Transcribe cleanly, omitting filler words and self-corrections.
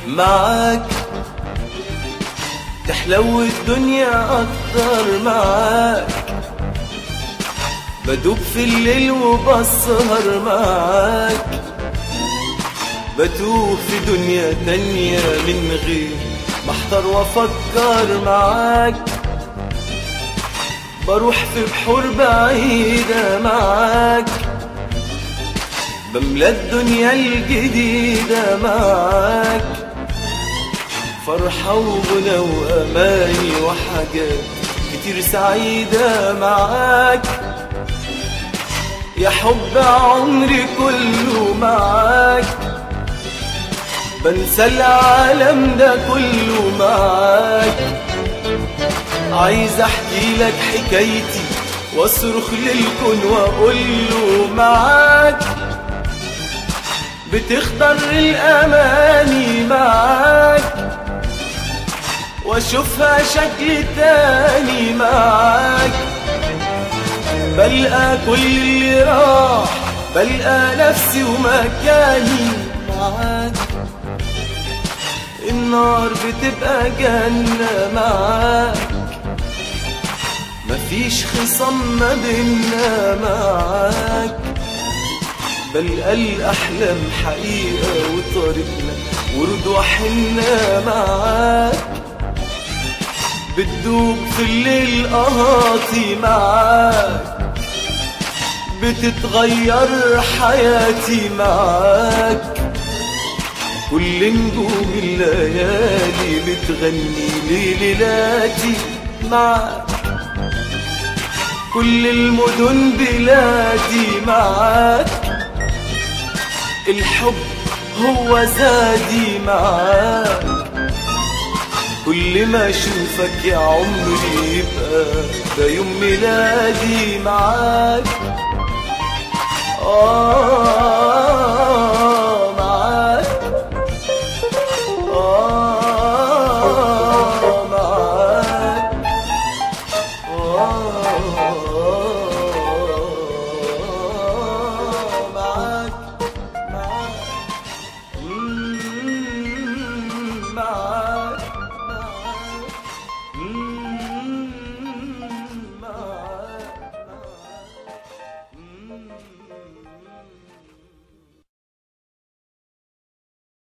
معاك تحلو الدنيا أكتر، معاك بدوب في الليل وبسهر، معاك بتوه في دنيا تانية من غير ما احتار وافكر، معاك بروح في بحور بعيدة، معاك بملى الدنيا الجديدة، معاك فرحة وغنى وأماني وحاجات كتير سعيدة، معاك يا حب عمري كله، معاك بنسى العالم ده كله، معاك عايز احكي لك حكايتي واصرخ للكون واقوله، معاك بتختار الاماني، معاك واشوفها شكل تاني، معاك بلقى كل اللي راح، بلقى نفسي ومكاني، معاك النار بتبقى جنة، معاك مفيش خصام ما بينا، معاك بلقى الأحلام حقيقة وطريقنا ورود وحنا، معاك بتدوب في الليل قهاتي، معاك بتتغير حياتي، معاك كل نجوم الليالي بتغني لي ليلاتي، معاك كل المدن بلادي، معاك الحب هو زادي، معاك كل ما اشوفك يا عمري يبقى ده يوم ميلادي، معاك معاك